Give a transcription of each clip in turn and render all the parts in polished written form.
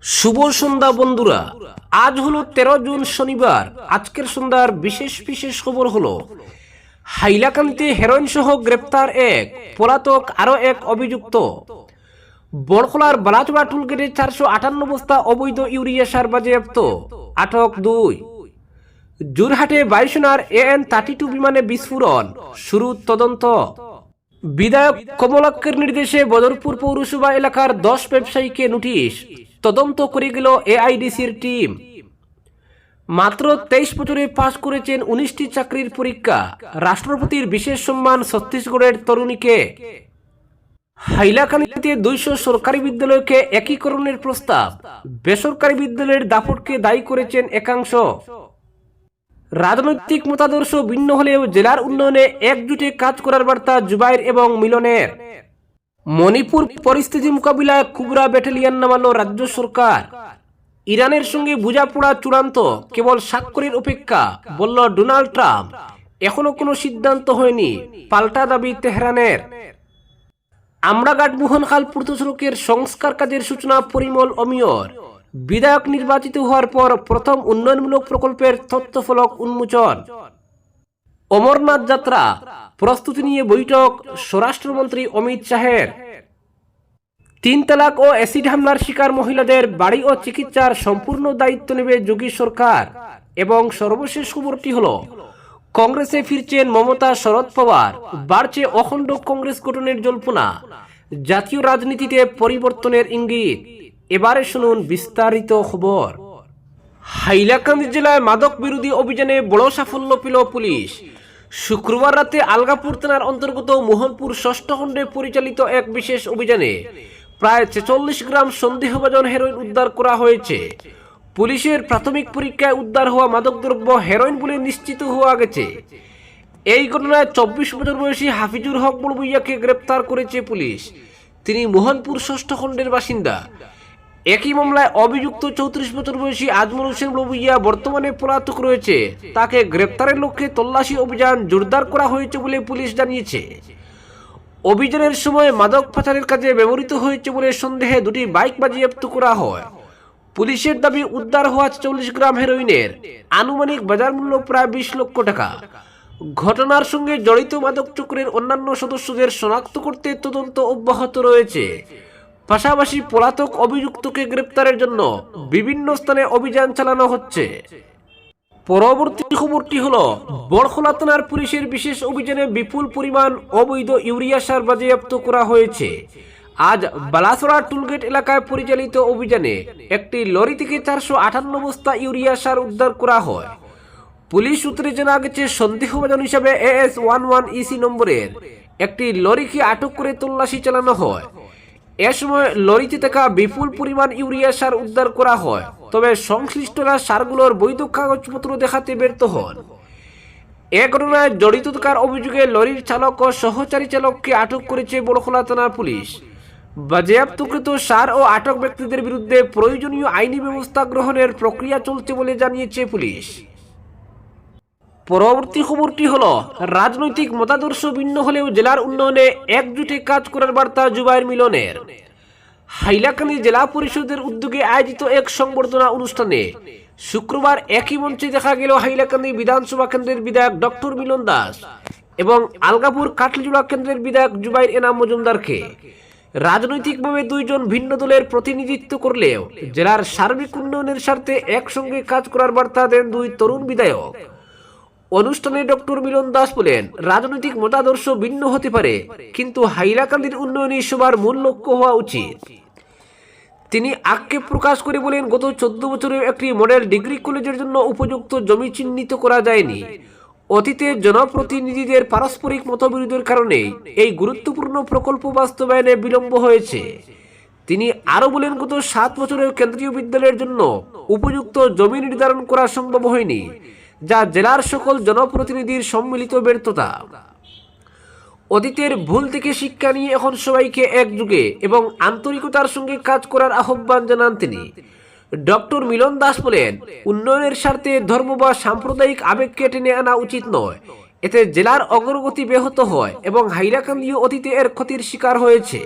শুভ সন্ধ্যা বন্ধুরা। আজ হলো 13 জুন শনিবার। আজকের সন্ধ্যার বিশেষ বিশেষ খবর হলো হাইলাকান্দিতে হেরোইন সহ গ্রেপ্তার এক, পলাতক আরো এক অভিযুক্ত। বড়খলার বালাচড়া টুলগেটে 458 বস্তা অবৈধ ইউরিয়া সার বাজেয়াপ্ত, আটক 2। জোরহাটে বায়ুসেনার AN-32 বিমানে বিস্ফোরণ, শুরু তদন্ত। বিধায়ক কমলাক্ষের নির্দেশে বদরপুর পৌরসভা এলাকার 10 ব্যবসায়ীকে নোটিশ, তদন্ত করে গেল AIDCর টিম। মাত্র 23 বছরে পাশ করেছেন 19টি চাকরির পরীক্ষা, রাষ্ট্রপতির বিশেষ সম্মান ছত্তিশগড়ের তরুণীকে। হাইলাকান্দিতে 200 সরকারি বিদ্যালয়কে একীকরণের প্রস্তাব, বেসরকারি বিদ্যালয়ের দাপটকে দায়ী করেছেন একাংশ। রাজনৈতিক মতাদর্শ ভিন্ন হলেও জেলার উন্নয়নে একজুটে কাজ করার বার্তা জুবাইর এবং মিলনের। মণিপুর পরিস্থিতি মোকাবিলায় কুবরা ব্যাটালিয়ন নামালো রাজ্য সরকার। ইরানের সঙ্গে বোঝাপড়া চূড়ান্ত, কেবল স্বাক্ষরের অপেক্ষা, বলল ডোনাল্ড ট্রাম্প। এখনো কোনো সিদ্ধান্ত হয়নি, পাল্টা দাবি তেহরানের। আমরাঘাট মোহনখাল পূর্ত সড়কের সংস্কার কাজের সূচনা পরিমল অমিয়র। বিধায়ক নির্বাচিত হওয়ার পর প্রথম উন্নয়নমূলক প্রকল্পের তথ্যফলক উন্মোচন। অমরনাথ যাত্রা প্রস্তুতি নিয়ে বৈঠক স্বরাষ্ট্রমন্ত্রী অমিত শাহের। 3 তালাক ও অ্যাসিড হামলার শিকার মহিলাদের বাড়ি ও চিকিৎসার সম্পূর্ণ দায়িত্ব নেবে যোগী সরকার। এবং সর্বশেষ খবরটি হলো কংগ্রেসে ফিরছেন মমতা শরদ পাওয়ার, বাড়ছে অখণ্ড কংগ্রেস গঠনের জল্পনা, জাতীয় রাজনীতিতে পরিবর্তনের ইঙ্গিত। এবারে শুনুন বিস্তারিত খবর। হাইলাকান্দি জেলায় মাদক বিরোধী অভিযানে বড় সাফল্য পেল পুলিশ। শুক্রবার রাতে আলগাপুর থানার অন্তর্গত মোহনপুর 6ষ্ঠ খণ্ডে পরিচালিত এক বিশেষ অভিযানে প্রায় 46 গ্রাম সন্দেহভাজন হেরোইন উদ্ধার করা হয়েছে। পুলিশের প্রাথমিক পরীক্ষায় উদ্ধার হওয়া মাদকদ্রব্য হেরোইন বলে নিশ্চিত হওয়া গেছে। এই ঘটনায় 24 বছর বয়সী হাফিজুর হক বড়বুইয়াকে গ্রেপ্তার করেছে পুলিশ। তিনি মোহনপুর 6ষ্ঠ খণ্ডের বাসিন্দা। একই মামলায় অভিযুক্ত 34 বছর বয়সী আজমল হোসেন বড়বুইয়া বর্তমানে পলাতক রয়েছে। তাকে গ্রেপ্তারের লক্ষ্যে তল্লাশি অভিযান জোরদার করা হয়েছে বলে পুলিশ জানিয়েছে। অভিযানের সময় মাদক পাচারের কাজে ব্যবহৃত হয়েছে বলে সন্দেহে 2টি বাইক বাজেয়াপ্ত করা হয়। পুলিশের দাবি উদ্ধার হওয়া 40 গ্রাম হেরোইনের আনুমানিক বাজার মূল্য প্রায় 20 লক্ষ টাকা। ঘটনার সঙ্গে জড়িত মাদক চক্রের অন্যান্য সদস্যদের শনাক্ত করতে তদন্ত অব্যাহত রয়েছে। পাশাপাশি পলাতক অভিযুক্তকে গ্রেপ্তারের জন্য বিভিন্ন স্থানে অভিযান চালানো হচ্ছে। পরবর্তী খবরটি হলো বড়খলা থানার পুলিশের বিশেষ অভিযানে বিপুল পরিমাণ অবৈধ ইউরিয়া সার বাজেয়াপ্ত করা হয়েছে। আজ বালাচড়া টুলগেট এলাকায় পরিচালিত অভিযানে একটি লরি থেকে 458 বস্তা ইউরিয়া সার উদ্ধার করা হয়। পুলিশ সূত্রে জানা গেছে, সন্দেহভাজন হিসাবে AS-11EC নম্বরের একটি লরিকে আটক করে তল্লাশি চালানো হয়। এ সময় লরিতে থাকা বিপুল পরিমাণ ইউরিয়া সার উদ্ধার করা হয়, তবে সংশ্লিষ্টরা সারগুলোর বৈধ কাগজপত্র দেখাতে ব্যর্থ হন। এ ঘটনায় জড়িত থাকার অভিযোগে লরির চালক ও সহচারী চালককে আটক করেছে বড়খলা থানার পুলিশ। বাজেয়াপ্তকৃত সার ও আটক ব্যক্তিদের বিরুদ্ধে প্রয়োজনীয় আইনি ব্যবস্থা গ্রহণের প্রক্রিয়া চলছে বলে জানিয়েছে পুলিশ। পরবর্তী খবরটি হলো রাজনৈতিক মতাদর্শ ভিন্ন হলেও জেলার উন্নয়নে একজুটে কাজ করার বার্তা জুবাইর মিলনের। হাইলাকান্দি জেলা পরিষদের উদ্যোগে আয়োজিত এক সংবর্ধনা অনুষ্ঠানে শুক্রবার একই মঞ্চে দেখা গেল হাইলাকান্দি বিধানসভা কেন্দ্রের বিধায়ক ডক্টর মিলন দাস এবং আলগাপুর কাটলিজোড়া কেন্দ্রের বিধায়ক জুবাইর এনাম মজুমদারকে। রাজনৈতিকভাবে 2 জন ভিন্ন দলের প্রতিনিধিত্ব করলেও জেলার সার্বিক উন্নয়নের স্বার্থে একসঙ্গে কাজ করার বার্তা দেন 2 তরুণ বিধায়ক। অনুষ্ঠানে ডক্টর মিলন দাস বলেন, রাজনৈতিক মতাদর্শ ভিন্ন হতে পারে, কিন্তু হাইলাকান্দির উন্নয়নই সবার মূল লক্ষ্য হওয়া উচিত। তিনি আক্ষেপ প্রকাশ করে বলেন, গত 14 বছরে একটি মডেল ডিগ্রি কলেজের জন্য উপযুক্ত জমি চিহ্নিত করা যায়নি। অতীতে জনপ্রতিনিধিদের পারস্পরিক মতবিরোধের কারণে এই গুরুত্বপূর্ণ প্রকল্প বাস্তবায়নে বিলম্ব হয়েছে। তিনি আরো বলেন, গত 7 বছরেও কেন্দ্রীয় বিদ্যালয়ের জন্য উপযুক্ত জমি নির্ধারণ করা সম্ভব হয়নি, যা জেলার সকল জনপ্রতিনিধির সম্মিলিত ব্যর্থতা। অতীতের ভুল থেকে শিক্ষা নিয়ে এখন সবাইকে একযোগে এবং আন্তরিকতার সঙ্গে কাজ করার আহ্বান জানান তিনি। ডক্টর মিলন দাস বলেন, উন্নয়নের স্বার্থে ধর্ম বা সাম্প্রদায়িক আবেগকে টেনে আনা উচিত নয়। এতে জেলার অগ্রগতি ব্যাহত হয় এবং হাইলাকান্দিও অতীতে এর ক্ষতির শিকার হয়েছে।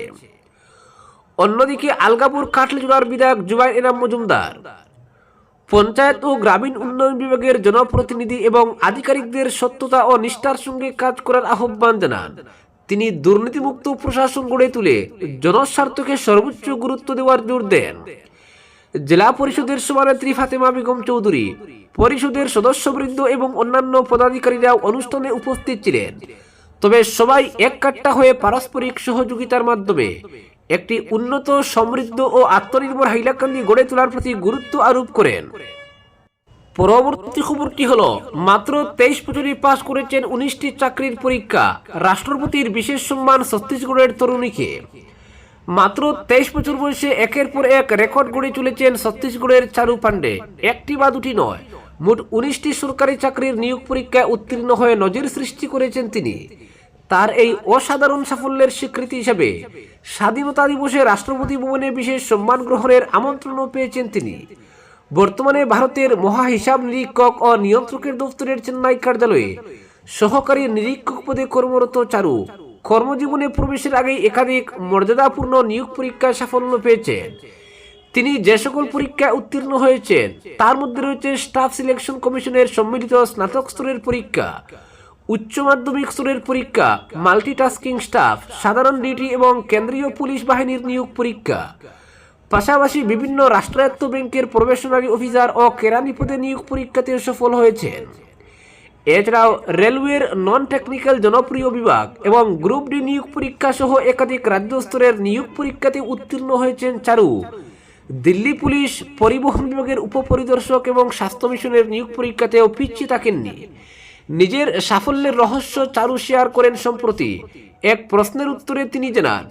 অন্যদিকে আলগাপুর কাটলিজোড়ার বিধায়ক জুবাইর এনাম মজুমদার পঞ্চায়েত ও গ্রামীণ উন্নয়ন বিভাগের জনপ্রতিনিধি এবং আধিকারিকদের সত্যতা ও নিষ্ঠার সঙ্গে কাজ করার আহ্বান জানান। তিনি দুর্নীতিমুক্ত প্রশাসন গড়ে তুলে জনস্বার্থকে সর্বোচ্চ গুরুত্ব দেওয়ার জোর দেন। জেলা পরিষদের সভানেত্রী ফাতেমা বেগম চৌধুরী, পরিষদের সদস্যবৃন্দ এবং অন্যান্য পদাধিকারীরাও অনুষ্ঠানে উপস্থিত ছিলেন। তবে সবাই এককাট্টা হয়ে পারস্পরিক সহযোগিতার মাধ্যমে একটি উন্নত, সমৃদ্ধ ও আত্মনির্ভর হাইলাকান্দি গড়ে তোলার প্রতি গুরুত্ব আরোপ করেন। পরবর্তী খবরটি হলো, মাত্র 23 বছরে পাশ করেছেন 19টি চাকরির পরীক্ষা, রাষ্ট্রপতির বিশেষ সম্মান ছত্তিশগড়ের তরুণীকে। মাত্র 23 বছর বয়সে একের পর এক রেকর্ড গড়ে চলেছেন ছত্তিশগড়ের চারু পাণ্ডে। একটি বা দুটি নয়, মোট 19টি সরকারি চাকরির নিয়োগ পরীক্ষায় উত্তীর্ণ হয়ে নজির সৃষ্টি করেছেন তিনি। তার এই অসাধারণ সাফল্যের স্বীকৃতি হিসেবে স্বাধীনতা দিবসে রাষ্ট্রপতি ভবনে বিশেষ সম্মান গ্রহণের আমন্ত্রণও পেয়েছেন তিনি। বর্তমানে ভারতের মহা হিসাব নিরীক্ষক ও নিয়ন্ত্রকের দপ্তরের চেন্নাই কার্যালয়ে সহকারী নিরীক্ষক পদে কর্মরত চারু কর্মজীবনে প্রবেশের আগেই একাধিক মর্যাদাপূর্ণ নিয়োগ পরীক্ষায় সাফল্য পেয়েছেন। তিনি যে সকল পরীক্ষায় উত্তীর্ণ হয়েছেন তার মধ্যে রয়েছে স্টাফ সিলেকশন কমিশনের সম্মিলিত স্নাতক স্তরের পরীক্ষা, উচ্চ মাধ্যমিক স্তরের পরীক্ষা, মাল্টিটাস্কিং স্টাফ, সাধারণ ডিউটি এবং কেন্দ্রীয় পুলিশ বাহিনীর নিয়োগ পরীক্ষা। পাশাপাশি বিভিন্ন রাষ্ট্রায়ত্ত ব্যাংকের প্রবেশনারী অফিসার ও কেরানি পদে নিয়োগ পরীক্ষাতে সফল হয়েছেন। এছাড়াও রেলওয়ের নন টেকনিক্যাল জনপ্রিয় বিভাগ এবং গ্রুপ ডি নিয়োগ পরীক্ষা সহ একাধিক রাজ্য স্তরের নিয়োগ পরীক্ষাতে উত্তীর্ণ হয়েছেন চারু। দিল্লি পুলিশ, পরিবহন বিভাগের উপপরিদর্শক এবং স্বাস্থ্য মিশনের নিয়োগ পরীক্ষাতেও পিছিয়ে থাকেননি। নিজের সাফল্যের রহস্য চারু শেয়ার করেন সম্প্রতি। এক প্রশ্নের উত্তরে তিনি জানান,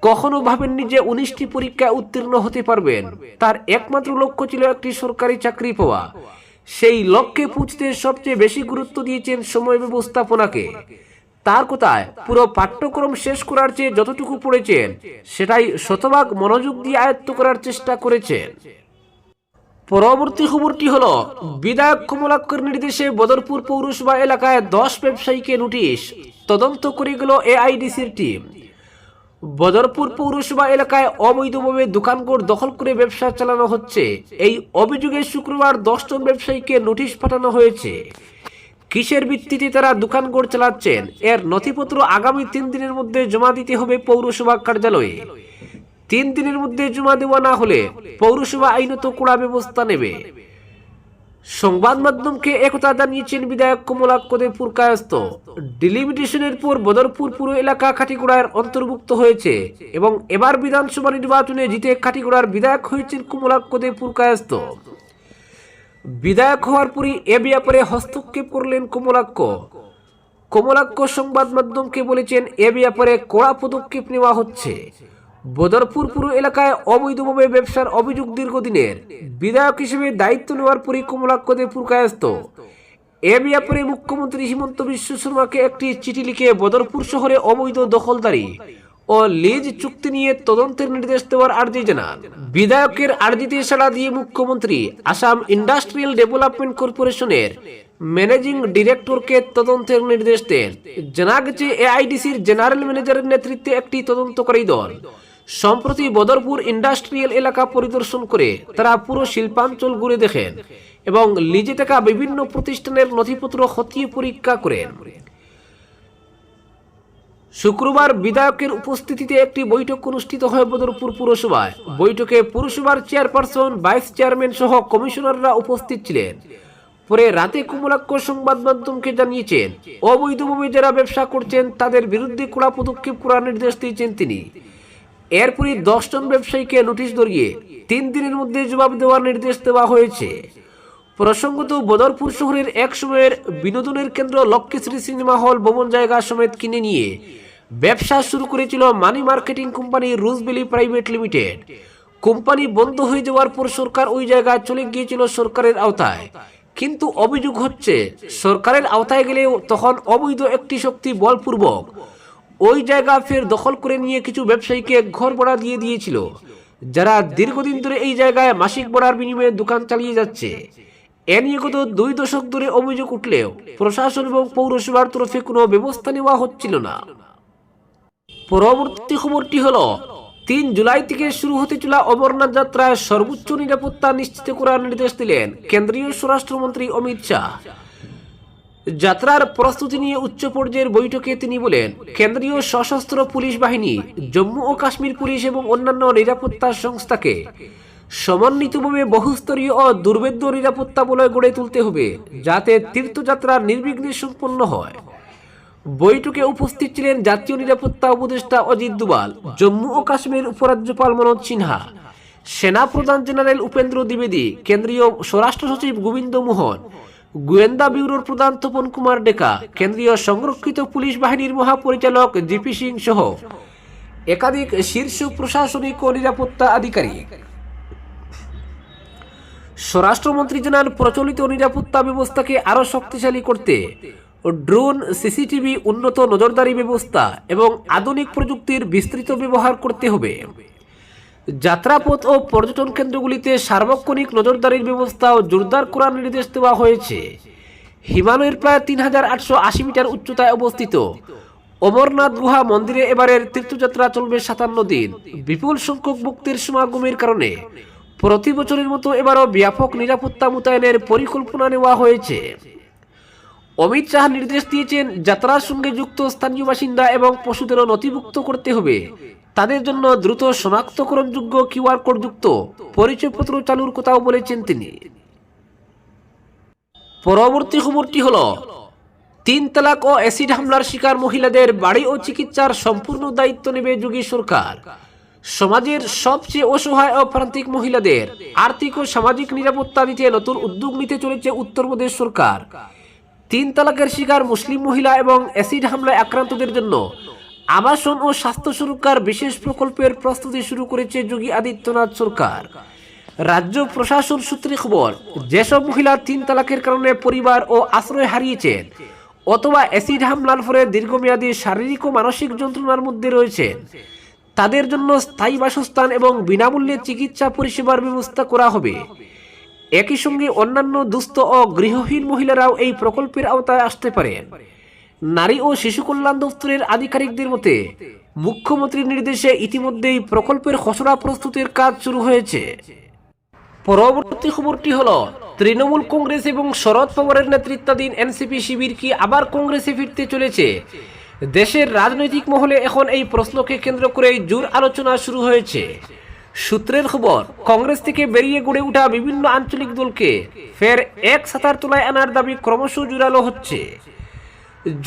কখনো ভাবেননি যে 19টি পরীক্ষায় উত্তীর্ণ হতে পারবেন। তার একমাত্র লক্ষ্য ছিল একটি সরকারি চাকরি পাওয়া। সেই লক্ষ্যে পৌঁছতে সবচেয়ে বেশি গুরুত্ব দিয়েছেন সময় ব্যবস্থাপনাকে। তার কথায়, পুরো পাঠ্যক্রম শেষ করার চেয়ে যতটুকু পড়েছেন সেটাই শতভাগ মনোযোগ দিয়ে আয়ত্ত করার চেষ্টা করেছেন। পরবর্তী খবরটি হলো, বিধায়ক কমলাক্ষর নির্দেশে বদরপুর পৌরসভা এলাকায় 10 ব্যবসায়ীকে নোটিশ, তদন্ত করে গেল এআইডিসির টিম। বদরপুর পৌরসভা এলাকায় অবৈধভাবে দোকানঘর দখল করে ব্যবসা চালানো হচ্ছে। এই অভিযোগে শুক্রবার 10 জন ব্যবসায়ীকে নোটিশ পাঠানো হয়েছে। কিসের ভিত্তিতে তারা দোকানঘর চালাচ্ছেন এর নথিপত্র আগামী 3 দিনের মধ্যে জমা দিতে হবে পৌরসভা কার্যালয়ে। 3 দিনের মধ্যে জমা দেওয়া না হলে পৌরসভা আইনত কড়া ব্যবস্থা নেবে। সংবাদ মাধ্যমকে একথা জানিয়েছেন বিধায়ক কমলাক্ষর পুরকায়স্থ। ডিলিমিটেশনের পর বদরপুর পুরো এলাকা কাটিগড়ার অন্তর্ভুক্ত হয়েছে এবং এবার বিধানসভা নির্বাচনে জিতে কাটিগড়ার বিধায়ক হয়েছেন কমলাক্ষর পুরকায়স্থ। বিধায়ক হওয়ার পরই এ ব্যাপারে হস্তক্ষেপ করলেন কমলাক্ষ সংবাদ মাধ্যমকে বলেছেন, এ ব্যাপারে কড়া পদক্ষেপ নেওয়া হচ্ছে। বদরপুর পুরো এলাকায় অবৈধভাবে ব্যবসার অভিযোগ দীর্ঘদিনের। বিধায়ক হিসেবে দায়িত্ব নেওয়ার পরই কমলাক্ষর পুরকায়স্থ এ ব্যাপারে মুখ্যমন্ত্রী হিমন্ত বিশ্ব শর্মাকে একটি চিঠি লিখে বদরপুর শহরে অবৈধ দখলদারি ও লিজ চুক্তি নিয়ে তদন্তের নির্দেশ দেওয়ার আর্জি জানান। বিধায়কের আর্জিতে সাড়া দিয়ে মুখ্যমন্ত্রী আসাম ইন্ডাস্ট্রিয়াল ডেভেলপমেন্ট কর্পোরেশনের ম্যানেজিং ডিরেক্টরকে তদন্তের নির্দেশ দেন। জানা গেছে, এআইডিসির জেনারেল ম্যানেজারের নেতৃত্বে একটি তদন্তকারী দল সম্প্রতি বদরপুর ইন্ডাস্ট্রিয়াল এলাকা পরিদর্শন করে তারা পুরো শিল্পাঞ্চল ঘুরে দেখেন এবং লিজে থাকা বিভিন্ন প্রতিষ্ঠানের নথিপত্র খতিয়ে পরীক্ষা করেন। শুক্রবার বিধায়কের উপস্থিতিতে একটি বৈঠক অনুষ্ঠিত হয় বদরপুর পুরসভায়। বৈঠকে পুরসভার চেয়ারপারসন, ভাইস চেয়ারম্যান সহ কমিশনাররা উপস্থিত ছিলেন। পরে রাতে কমলাক্ষ সংবাদ মাধ্যমকে জানিয়েছেন, অবৈধভাবে যারা ব্যবসা করছেন তাদের বিরুদ্ধে কড়া পদক্ষেপ করার নির্দেশ দিয়েছেন তিনি। এরপরই 10 জন ব্যবসায়ীকে নোটিশ ধরিয়ে 3 দিনের মধ্যে জবাব দেওয়ার নির্দেশ দেওয়া হয়েছে। প্রসঙ্গত, বদরপুর শহরের এক সময়ের বিনোদনের কেন্দ্র লক্ষ্মীশ্রী সিনেমা হল ভবন জায়গা সমেত কিনে নিয়ে ব্যবসা শুরু করেছিল money marketing company Rose Valley private limited. Company বন্ধ হয়ে যাওয়ার পর সরকার ওই জায়গায় চলে গিয়েছিল সরকারের আওতায়। কিন্তু অভিযোগ হচ্ছে, সরকারের আওতায় গেলেও তখন অবৈধ একটি শক্তি বলপূর্বক ওই জায়গা ফের দখল করে নিয়ে কিছু ব্যবসায়ীকে ঘর ভাড়া দিয়ে দিয়েছিল, যারা দীর্ঘদিন ধরে এই জায়গায় মাসিক ভাড়ার বিনিময়ে দোকান চালিয়ে যাচ্ছে। এ নিয়ে গত 2 দশক ধরে অভিযোগ উঠলেও প্রশাসন এবং পৌরসভার তরফে কোনো ব্যবস্থা নেওয়া হচ্ছিল না। পরবর্তী খবরটি হলো, 3 জুলাই থেকে শুরু হতে চলা অমরনাথ যাত্রায় সর্বোচ্চ নিরাপত্তা নিশ্চিত করার নির্দেশ দিলেন কেন্দ্রীয় স্বরাষ্ট্রমন্ত্রী অমিত শাহ। যাত্রার প্রস্তুতি নিয়ে উচ্চ পর্যায়ের বৈঠকে তিনি বলেন, কেন্দ্রীয় সশস্ত্র পুলিশ বাহিনী, জম্মু ও কাশ্মীর পুলিশ এবং অন্যান্য নিরাপত্তা সংস্থাকে সমন্বিতভাবে বহুস্তরীয় ও দুর্ভেদ্য নিরাপত্তা বলয় গড়ে তুলতে হবে, যাতে তীর্থযাত্রা নির্বিঘ্নে সম্পন্ন হয়। বৈঠকে উপস্থিত ছিলেন জাতীয় নিরাপত্তা উপদেষ্টা অজিত দোভাল, জম্মু ও কাশ্মীর উপরাজ্যপাল মনোজ সিনহা, সেনা প্রধান জেনারেল উপেন্দ্র দ্বিবেদী, কেন্দ্রীয় স্বরাষ্ট্র সচিব গোবিন্দ মোহন, গোয়েন্দা ব্যুরোর প্রধান তপন কুমার ডেকা, কেন্দ্রীয় সংরক্ষিত পুলিশ বাহিনীর মহাপরিচালক জিপি সিং সহ একাধিক শীর্ষ প্রশাসনিক ও নিরাপত্তা আধিকারিক। স্বরাষ্ট্রমন্ত্রী জানান, প্রচলিত নিরাপত্তা ব্যবস্থাকে আরও শক্তিশালী করতে ড্রোন, সিসিটিভি, উন্নত নজরদারি ব্যবস্থা এবং আধুনিক প্রযুক্তির বিস্তৃত ব্যবহার করতে হবে। যাত্রাপথ ও পর্যটন কেন্দ্রগুলিতে সার্বক্ষণিক নজরদারির ব্যবস্থাও জোরদার করার নির্দেশ দেওয়া হয়েছে। হিমালয়ের প্রায় 3880 মিটার উচ্চতায় অবস্থিত অমরনাথ গুহা মন্দিরে এবারের তীর্থযাত্রা চলবে 57 দিন। বিপুল সংখ্যক ভক্তের সমাগমের কারণে প্রতি বছরের মতো এবারও ব্যাপক নিরাপত্তা মোতায়েনের পরিকল্পনা নেওয়া হয়েছে। অমিত শাহ নির্দেশ দিয়েছেন, যাত্রার সঙ্গে যুক্ত স্থানীয় বাসিন্দা এবং পশুদেরও নথিভুক্ত করতে হবে। তাদের জন্য দ্রুত শনাক্তকরণযোগ্য কিউআর কোডযুক্ত পরিচয়পত্র চালুর কথাও বলেছেন তিনি। পরবর্তী খবরটি হল, 3 তালাক ও অ্যাসিড হামলার শিকার মহিলাদের বাড়ি ও চিকিৎসার সম্পূর্ণ দায়িত্ব নেবে যোগী সরকার। সমাজের সবচেয়ে অসহায় ও প্রান্তিক মহিলাদের আর্থিক ও সামাজিক নিরাপত্তা দিতে নতুন উদ্যোগ নিতে চলেছে উত্তরপ্রদেশ সরকার। 3 তালাকের শিকার মুসলিম মহিলা এবং অ্যাসিড হামলায় আক্রান্তদের জন্য আবাসন ও স্বাস্থ্য সুরক্ষার বিশেষ প্রকল্পের প্রস্তুতি শুরু করেছে যোগী আদিত্যনাথ সরকার। রাজ্য প্রশাসন সূত্রে খবর, যেসব মহিলা 3 তালাকের কারণে পরিবার ও আশ্রয় হারিয়েছেন অথবা অ্যাসিড হামলার ফলে দীর্ঘমেয়াদী শারীরিক ও মানসিক যন্ত্রণার মধ্যে রয়েছেন, তাদের জন্য স্থায়ী বাসস্থান এবং বিনামূল্যে চিকিৎসা পরিষেবার ব্যবস্থা করা হবে। একই সঙ্গে অন্যান্য দুস্থ ও গৃহহীন মহিলারাও এই প্রকল্পের আওতায় আসতে পারেন। নারী ও শিশু কল্যাণ দপ্তরের আধিকারিকদের মতে, মুখ্যমন্ত্রীর নির্দেশে ইতিমধ্যেই প্রকল্পের খসড়া প্রস্তুতের কাজ শুরু হয়েছে। পরবর্তী খবরটি হল, তৃণমূল কংগ্রেস এবং শরদ পাওয়ারের নেতৃত্বাধীন এনসিপি শিবির কি আবার কংগ্রেসে ফিরতে চলেছে? দেশের রাজনৈতিক মহলে এখন এই প্রশ্নকে কেন্দ্র করেই জোর আলোচনা শুরু হয়েছে। সূত্রের খবর, কংগ্রেস থেকে বেরিয়ে গড়ে ওঠা বিভিন্ন আঞ্চলিক দলকে ফের এক ছাতার তলায় আনার দাবি ক্রমশ জোরালো হচ্ছে।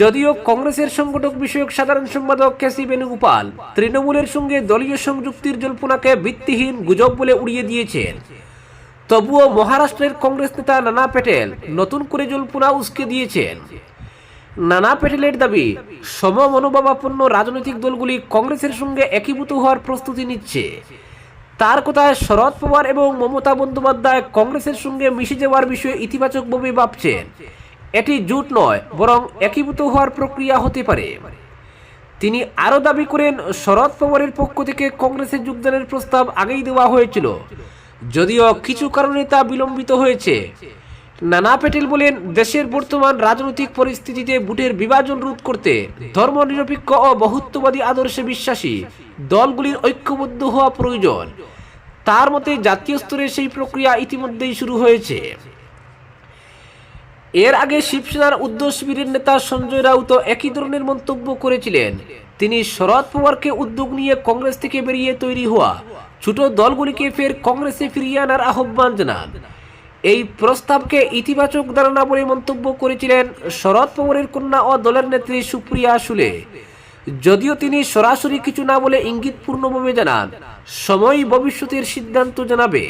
যদিও কংগ্রেসের সংগঠক বিষয়ক সাধারণ সম্পাদক কেসি বেণুগোপাল তৃণমূলের সঙ্গে দলীয় সংযুক্তির জল্পনাকে ভিত্তিহীন গুজব বলে উড়িয়ে দিয়েছেন, তবুও মহারাষ্ট্রের কংগ্রেস নেতা নানা প্যাটেল নতুন করে জল্পনা উস্কে দিয়েছেন। নানা প্যাটেলের দাবি, সমমনোভাবাপন্ন রাজনৈতিক দলগুলি কংগ্রেসের সঙ্গে একীভূত হওয়ার প্রস্তুতি নিচ্ছে। তার কথায়, শরদ পাওয়ার এবং মমতা বন্দ্যোপাধ্যায় কংগ্রেসের সঙ্গে মিশে যাওয়ার বিষয়ে ইতিবাচকভাবে ভাবছেন। এটি জোট নয়, বরং একীভূত হওয়ার প্রক্রিয়া হতে পারে। তিনি আরও দাবি করেন, শরদ পাওয়ারের পক্ষ থেকে কংগ্রেসে যোগদানের প্রস্তাব আগেই দেওয়া হয়েছিল, যদিও কিছু কারণে তা বিলম্বিত হয়েছে। নানা প্যাটেল বলেন, দেশের বর্তমান রাজনৈতিক পরিস্থিতিতে ভোটের বিভাজন রোধ করতে ধর্মনিরপেক্ষ ও বহুত্ববাদী আদর্শে বিশ্বাসী দলগুলির ঐক্যবদ্ধ হওয়া প্রয়োজন। তার মতে জাতীয় স্তরে সেই প্রক্রিয়া ইতিমধ্যেই শুরু হয়েছে। এর আগে শিবসেনার উদ্ধব শিবিরের নেতা সঞ্জয় রাউত একই ধরনের মন্তব্য করেছিলেন। তিনি শরদ পাওয়ারকে উদ্যোগ নিয়ে কংগ্রেস থেকে বেরিয়ে তৈরি হওয়া ছোট দলগুলিকে ফের কংগ্রেসে ফিরিয়ে আনার আহ্বান জানান। এই প্রস্তাবকে ইতিবাচক ধারণা বলে মন্তব্য করেছিলেন শরদ পাওয়ারের কন্যা ও দলের নেত্রী সুপ্রিয়া সুলে। যদিও তিনি সরাসরি কিছু না বলে ইঙ্গিতপূর্ণভাবে জানান, সময় ভবিষ্যতের সিদ্ধান্ত জানাবে।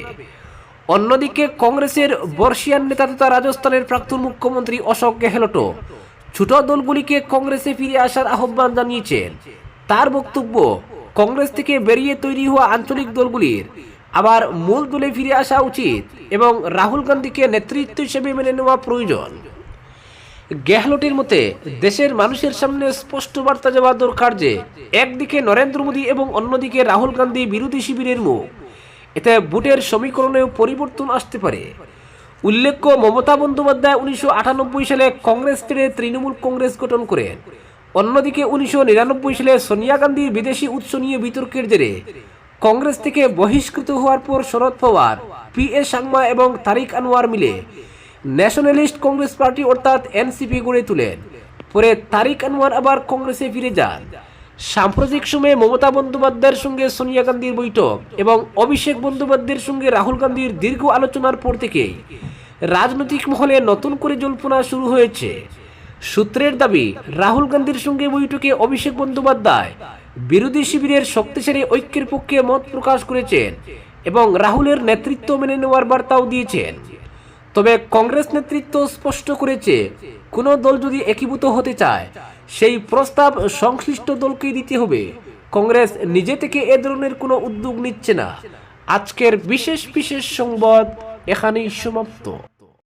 অন্যদিকে কংগ্রেসের বর্ষিয়ান নেতা তথা রাজস্থানের প্রাক্তন মুখ্যমন্ত্রী অশোক গেহলটও ছোট দলগুলিকে কংগ্রেসে ফিরে আসার আহ্বান জানিয়েছেন। তার বক্তব্য, কংগ্রেস থেকে বেরিয়ে তৈরি হওয়া আঞ্চলিক দলগুলির আবার মূল দলে ফিরে আসা উচিত এবং রাহুল গান্ধীকে নেতৃত্ব হিসেবে মেনে নেওয়া প্রয়োজন। গেহলটের মতে, দেশের মানুষের সামনে স্পষ্ট বার্তা যাওয়া দরকার যে একদিকে নরেন্দ্র মোদী এবং অন্যদিকে রাহুল গান্ধী বিরোধী শিবিরের মুখ। এতে ভোটের সমীকরণেও পরিবর্তন আসতে পারে। উল্লেখ্য, মমতা বন্দ্যোপাধ্যায় 1998 সালে কংগ্রেস ছেড়ে তৃণমূল কংগ্রেস গঠন করেন। অন্যদিকে 1999 সালে সোনিয়া গান্ধীর বিদেশি উৎস নিয়ে বিতর্কের জেরে কংগ্রেস থেকে বহিষ্কৃত হওয়ার পর শরদ পাওয়ার, পি.এ. সাংমা এবং তারিক আনোয়ার মিলে ন্যাশনালিস্ট কংগ্রেস পার্টি অর্থাৎ এনসিপি গড়ে তোলেন। পরে তারিক আনোয়ার আবার কংগ্রেসে ফিরে যান। সাম্প্রতিক সময়ে মমতা বন্দ্যোপাধ্যায়ের সঙ্গে সোনিয়া গান্ধীর বৈঠক এবং অভিষেক বন্দ্যোপাধ্যায়ের সঙ্গে রাহুল গান্ধীর দীর্ঘ আলোচনার পর থেকেই রাজনৈতিক মহলে নতুন করে জল্পনা শুরু হয়েছে। সূত্রের দাবি, রাহুল গান্ধীর সঙ্গে বৈঠকে অভিষেক বন্দ্যোপাধ্যায় বিরোধী শিবিরের শক্তিশালী ঐক্যের পক্ষে মত প্রকাশ করেছেন এবং রাহুলের নেতৃত্ব মেনে নেওয়ার বার্তাও দিয়েছেন। তবে কংগ্রেস নেতৃত্ব স্পষ্ট করেছে, কোনো দল যদি একীভূত হতে চায় সেই প্রস্তাব সংশ্লিষ্ট দলকেই দিতে হবে। কংগ্রেস নিজে থেকে এ ধরনের কোনো উদ্যোগ নিচ্ছে না। আজকের বিশেষ সংবাদ এখানেই সমাপ্ত।